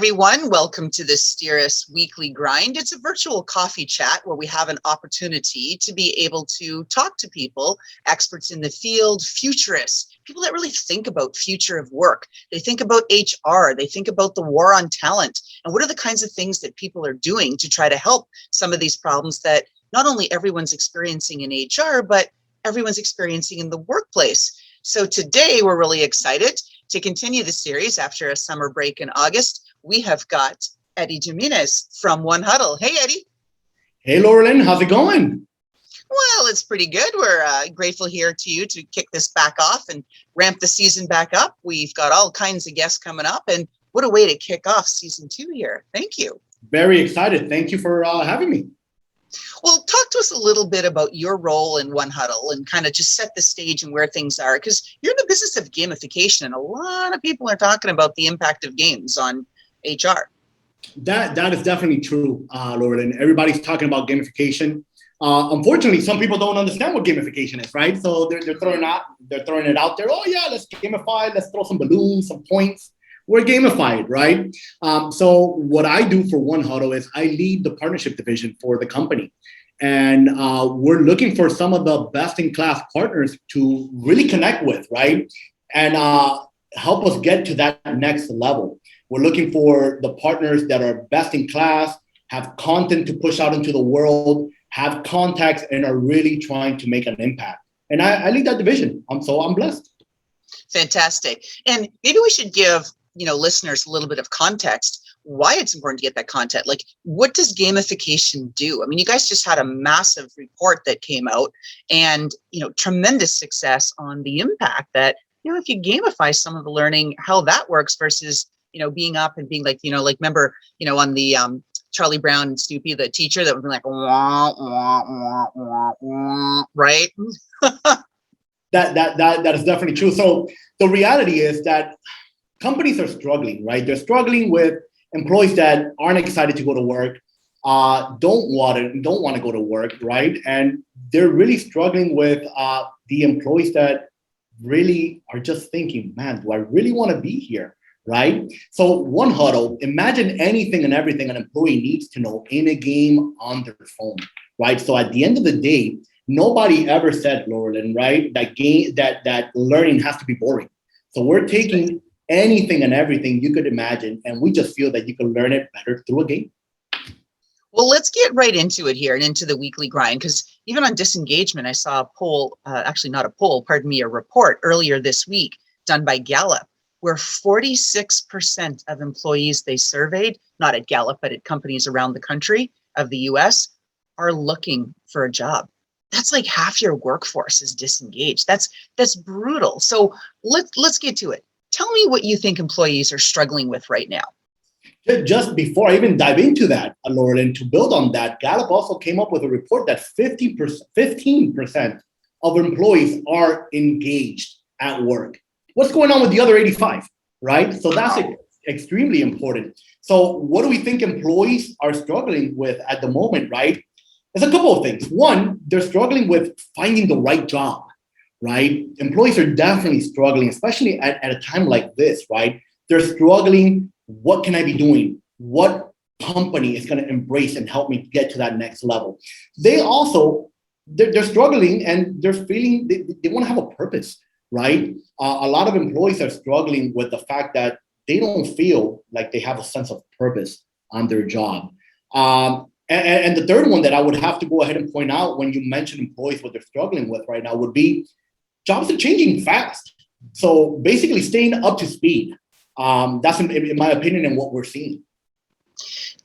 everyone. Welcome to the STEERus Weekly Grind. It's a virtual coffee chat where we have an opportunity to be able to talk to people, experts in the field, futurists, people that really think about future of work. They think about HR, they think about the war on talent, and what are the kinds of things that people are doing to try to help some of these problems that not only everyone's experiencing in HR, but everyone's experiencing in the workplace. So today we're really excited to continue the series after a summer break in August. We have got Eddie Jimenez from One Huddle. Hey, Eddie. Hey, Loralyn, how's it going? Well, it's pretty good. We're grateful here to you to kick this back off and ramp the season back up. We've got all kinds of guests coming up, and what a way to kick off season 2 here. Thank you. Very excited. Thank you for having me. Well, talk to us a little bit about your role in One Huddle and kind of just set the stage and where things are, because you're in the business of gamification, and a lot of people are talking about the impact of games on HR. That is definitely true, Loralyn. Everybody's talking about gamification. Unfortunately, some people don't understand what gamification is, right? So they're throwing it out there. Oh yeah, let's gamify. Let's throw some balloons, some points. We're gamified, right? So what I do for One Huddle is I lead the partnership division for the company. And we're looking for some of the best-in-class partners to really connect with, right? And help us get to that next level. We're looking for the partners that are best in class, have content to push out into the world, have contacts, and are really trying to make an impact. And I lead that division. So I'm blessed. Fantastic. And maybe we should give listeners a little bit of context why it's important to get that content. Like, what does gamification do? I mean, you guys just had a massive report that came out, and tremendous success on the impact that if you gamify some of the learning, how that works versus being up and being like remember on the Charlie Brown and Snoopy, the teacher that would be like wah, wah, wah, wah, wah, right? That is definitely true. So the reality is that companies are struggling, right? They're struggling with employees that aren't excited to go to work, don't want to go to work, right? And they're really struggling with the employees that really are just thinking, man, do I really want to be here, right? So One Huddle, imagine anything and everything an employee needs to know in a game on their phone, right? So at the end of the day, nobody ever said, Loralyn, right, that learning has to be boring. So we're taking anything and everything you could imagine, and we just feel that you can learn it better through a game. Well, let's get right into it here and into the weekly grind, because even on disengagement, I saw a poll, actually not a poll, pardon me, a report earlier this week done by Gallup, where 46% of employees they surveyed, not at Gallup, but at companies around the country of the US, are looking for a job. That's like half your workforce is disengaged. That's brutal. So let's get to it. Tell me what you think employees are struggling with right now. Just before I even dive into that, Loralyn, to build on that, Gallup also came up with a report that 15% of employees are engaged at work. What's going on with the other 85, right? So that's extremely important. So what do we think employees are struggling with at the moment, right? There's a couple of things. One, they're struggling with finding the right job. Right? Employees are definitely struggling, especially at a time like this, right? They're struggling. What can I be doing? What company is going to embrace and help me get to that next level? They're struggling, and they're feeling they want to have a purpose, right? A lot of employees are struggling with the fact that they don't feel like they have a sense of purpose on their job. And the third one that I would have to go ahead and point out when you mention employees, what they're struggling with right now would be jobs are changing fast. So basically staying up to speed. That's in my opinion and what we're seeing.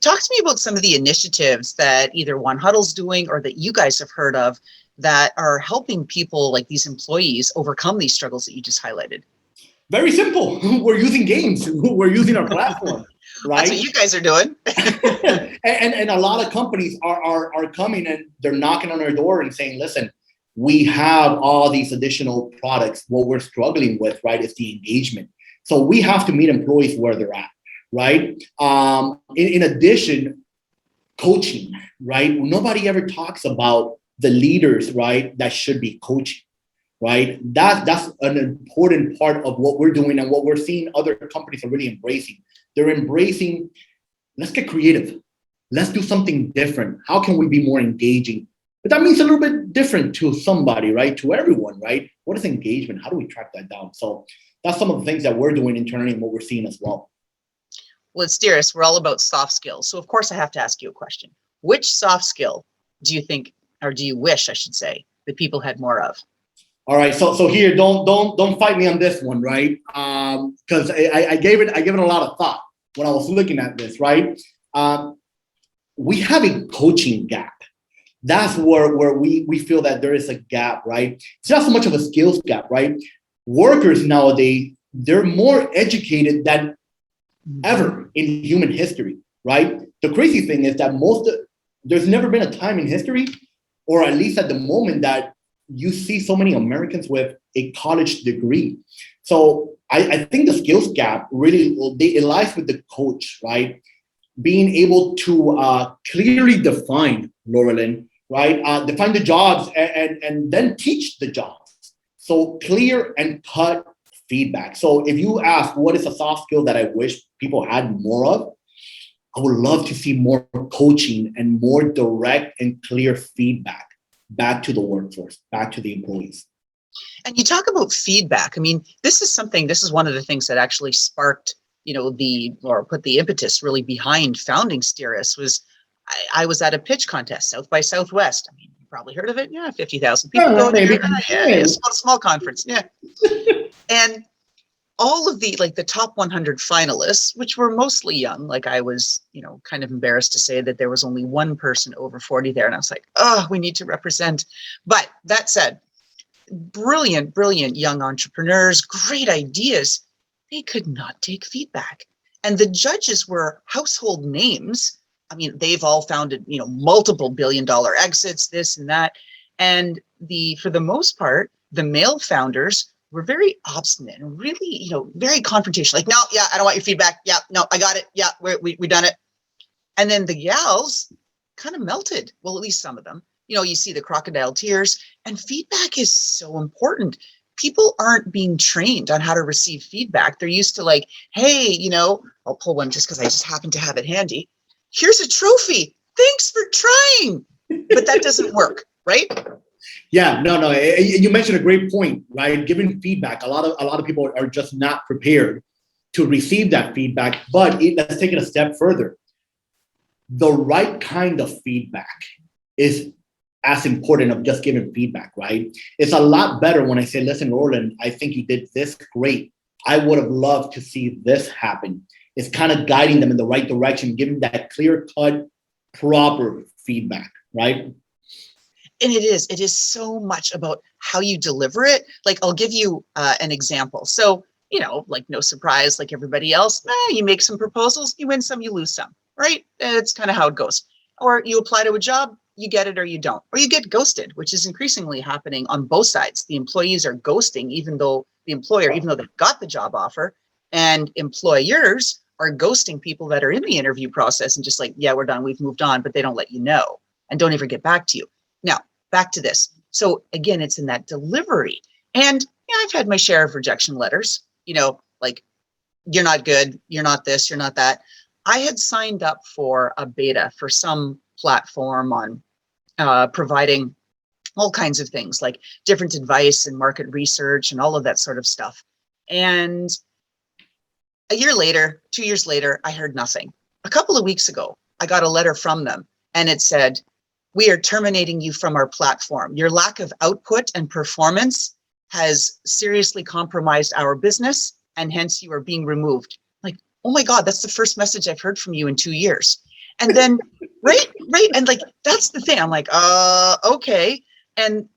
Talk to me about some of the initiatives that either One Huddle's doing or that you guys have heard of that are helping people like these employees overcome these struggles that you just highlighted. Very simple. We're using games. We're using our platform. Right? That's what you guys are doing. and a lot of companies are coming and they're knocking on our door and saying, listen, we have all these additional products. What we're struggling with, right, is the engagement. So we have to meet employees where they're at, right? In addition, coaching, right? Nobody ever talks about the leaders, right, that should be coaching, right? That's an important part of what we're doing and what we're seeing other companies are really embracing. They're embracing, let's get creative. Let's do something different. How can we be more engaging? But that means a little bit different to somebody, right? To everyone, right? What is engagement? How do we track that down? So that's some of the things that we're doing internally and what we're seeing as well. Well, at STEERus, we're all about soft skills. So of course I have to ask you a question. Which soft skill do you think, or do you wish, I should say, that people had more of? All right, so here, don't fight me on this one, right? Because I gave it a lot of thought when I was looking at this, right? We have a coaching gap. That's where we feel that there is a gap, right? It's not so much of a skills gap, right? Workers nowadays, they're more educated than ever in human history, right? The crazy thing is that there's never been a time in history, or at least at the moment, that you see so many Americans with a college degree. So I think the skills gap really, it lies with the coach, right? Being able to clearly define, Loralyn, right? Define the jobs and then teach the jobs. So clear and cut feedback. So if you ask what is a soft skill that I wish people had more of, I would love to see more coaching and more direct and clear feedback back to the workforce, back to the employees. And you talk about feedback. I mean, this is one of the things that actually sparked, put the impetus really behind founding STEERus. Was I was at a pitch contest, South by Southwest. I mean, you probably heard of it. Yeah, 50,000 people go there. Yeah, it's a small conference. Yeah. And all of the top 100 finalists, which were mostly young, like I was, kind of embarrassed to say that there was only one person over 40 there. And I was like, oh, we need to represent. But that said, brilliant young entrepreneurs, great ideas. They could not take feedback. And the judges were household names. I mean, they've all founded, multiple billion-dollar exits, this and that. And for the most part, the male founders were very obstinate and really, very confrontational. Like, no, yeah, I don't want your feedback. Yeah, no, I got it. Yeah, we done it. And then the gals kind of melted. Well, at least some of them. You see the crocodile tears, and feedback is so important. People aren't being trained on how to receive feedback. They're used to like, hey, I'll pull one just because I just happen to have it handy. Here's a trophy. Thanks for trying. But that doesn't work, right? Yeah, no. You mentioned a great point, right? Giving feedback. A lot of people are just not prepared to receive that feedback. But let's take it a step further. The right kind of feedback is as important of just giving feedback, right? It's a lot better when I say, listen, Loralyn, I think you did this great. I would have loved to see this happen. It's kind of guiding them in the right direction, giving that clear-cut, proper feedback, right? And it is so much about how you deliver it. Like, I'll give you an example. So, like no surprise, like everybody else, you make some proposals, you win some, you lose some, right? It's kind of how it goes. Or you apply to a job, you get it or you don't, or you get ghosted, which is increasingly happening on both sides. The employees are ghosting, even though they've got the job offer, and employers are ghosting people that are in the interview process and just like, yeah, we're done, we've moved on, but they don't let you know and don't ever get back to you. Now, back to this. So again, it's in that delivery. And I've had my share of rejection letters, like, you're not good, you're not this, you're not that. I had signed up for a beta for some platform on providing all kinds of things, like different advice and market research and all of that sort of stuff. And a year later, 2 years later, I heard nothing. A couple of weeks ago, I got a letter from them, and it said, we are terminating you from our platform. Your lack of output and performance has seriously compromised our business, and hence you are being removed. Like, oh my God, that's the first message I've heard from you in 2 years. And then, right. And like, that's the thing. I'm like, okay. And,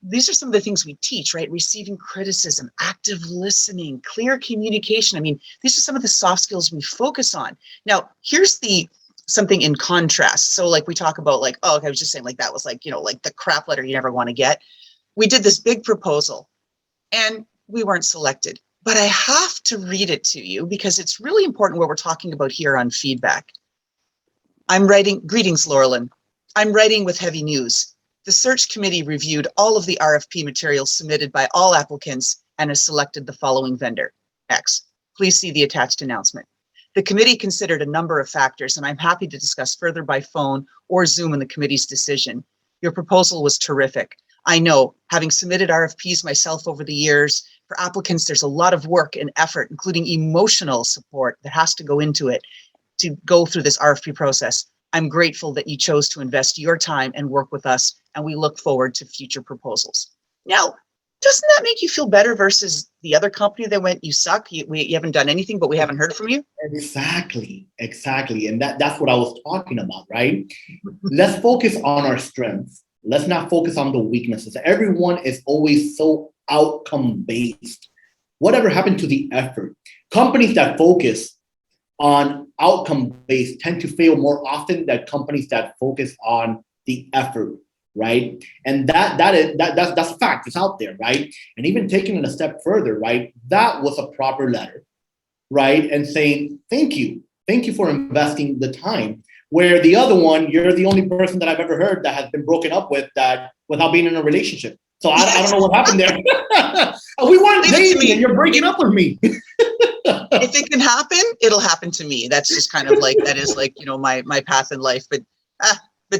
these are some of the things we teach, right? Receiving criticism, active listening, clear communication. I mean, these are some of the soft skills we focus on. Now, here's something in contrast. So like we talk about like, oh, okay, I was just saying like, that was like, like the crap letter you never want to get. We did this big proposal and we weren't selected, but I have to read it to you because it's really important what we're talking about here on feedback. I'm writing, greetings, Loralyn. I'm writing with heavy news. The search committee reviewed all of the RFP materials submitted by all applicants and has selected the following vendor, X. Please see the attached announcement. The committee considered a number of factors, and I'm happy to discuss further by phone or Zoom in the committee's decision. Your proposal was terrific. I know, having submitted RFPs myself over the years, for applicants, there's a lot of work and effort, including emotional support that has to go into it to go through this RFP process. I'm grateful that you chose to invest your time and work with us, and we look forward to future proposals. Now, doesn't that make you feel better versus the other company that went, you suck, you haven't done anything, but we haven't heard from you? Exactly. And that's what I was talking about, right? Let's focus on our strengths. Let's not focus on the weaknesses. Everyone is always so outcome-based. Whatever happened to the effort? Companies that focus on outcome-based tend to fail more often than companies that focus on the effort, right? And that's a fact. It's out there, right? And even taking it a step further, right? That was a proper letter, right? And saying, thank you for investing the time. Where the other one, you're the only person that I've ever heard that has been broken up with that without being in a relationship. So I don't know what happened there. We weren't dating and you're breaking up with me. If it can happen, it'll happen to me. That's just kind of like, that is like, my path in life, but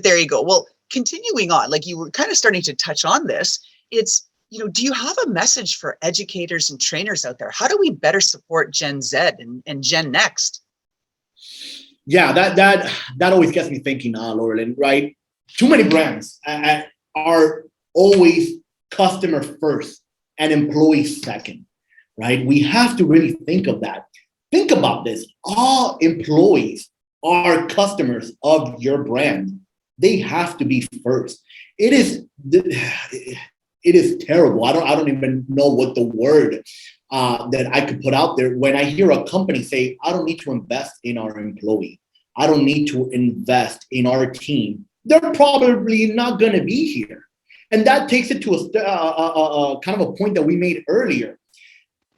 there you go. Well, continuing on, like you were kind of starting to touch on this, it's, do you have a message for educators and trainers out there? How do we better support Gen Z and Gen Next? Yeah, that always gets me thinking, Loralyn, right? Too many brands are always customer first and employee second, right? We have to really think of that. Think about this. All employees are customers of your brand. They have to be first. It is terrible. I don't even know what the word that I could put out there when I hear a company say, I don't need to invest in our employee. I don't need to invest in our team. They're probably not going to be here. And that takes it to a kind of a point that we made earlier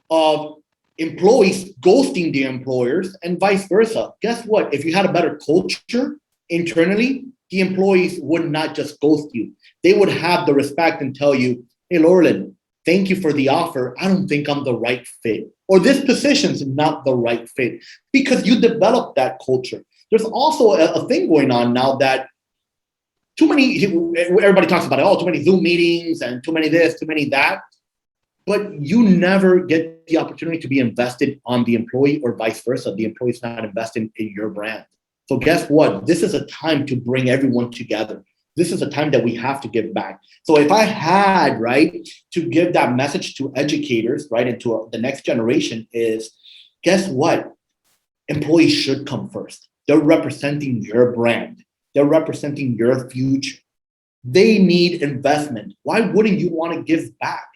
of employees ghosting the employers and vice versa. Guess what? If you had a better culture internally, the employees would not just ghost you. They would have the respect and tell you, hey, Loralyn, thank you for the offer. I don't think I'm the right fit. Or this position's not the right fit because you developed that culture. There's also a thing going on now that everybody talks about it, too many Zoom meetings and too many this, too many that. But you never get the opportunity to be invested on the employee or vice versa. The employee's not invested in your brand. So guess what? This is a time to bring everyone together. This is a time that we have to give back. So if I had, right, to give that message to educators, right, and to the next generation is, guess what? Employees should come first. They're representing your brand. They're representing your future. They need investment. Why wouldn't you want to give back,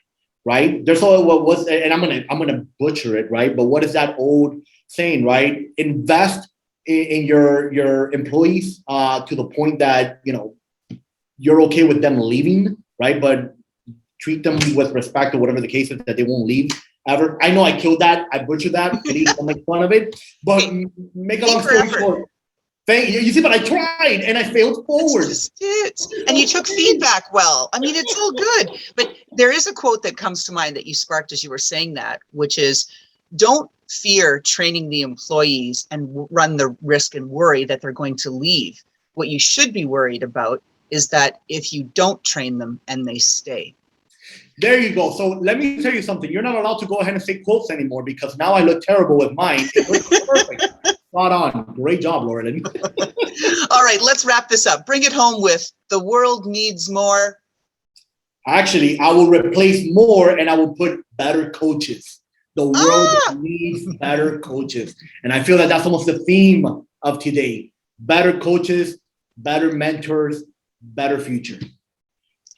right? There's always and I'm gonna butcher it, right? But what is that old saying, right? Invest in your employees to the point that you're okay with them leaving, right? But treat them with respect or whatever the case is, that they won't leave ever. I know I killed that. I butchered that. Please don't make fun of it. But make a long story short. You see, but I tried and I failed forward. That's just it. And you took feedback well. I mean, it's all good. But there is a quote that comes to mind that you sparked as you were saying that, which is, don't fear training the employees and run the risk and worry that they're going to leave. What you should be worried about is that if you don't train them and they stay. There you go. So let me tell you something. You're not allowed to go ahead and say quotes anymore because now I look terrible with mine. It looks perfect. Spot on. Great job, Loralyn. All right, let's wrap this up. Bring it home with the world needs more. Actually, I will replace more and I will put better coaches. The world needs better coaches. And I feel that that's almost the theme of today. Better coaches, better mentors, better future.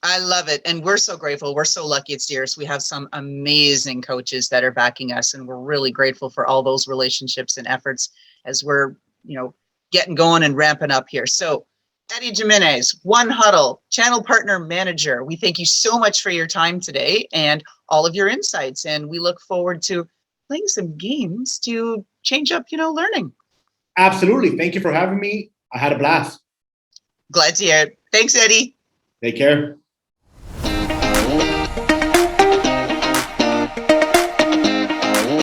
I love it. And we're so grateful. We're so lucky at STEERus. We have some amazing coaches that are backing us. And we're really grateful for all those relationships and efforts as we're, getting going and ramping up here. So Eddie Jimenez, One Huddle, Channel Partner Manager, we thank you so much for your time today and all of your insights. And we look forward to playing some games to change up, learning. Absolutely. Thank you for having me. I had a blast. Glad to hear it. Thanks, Eddie. Take care.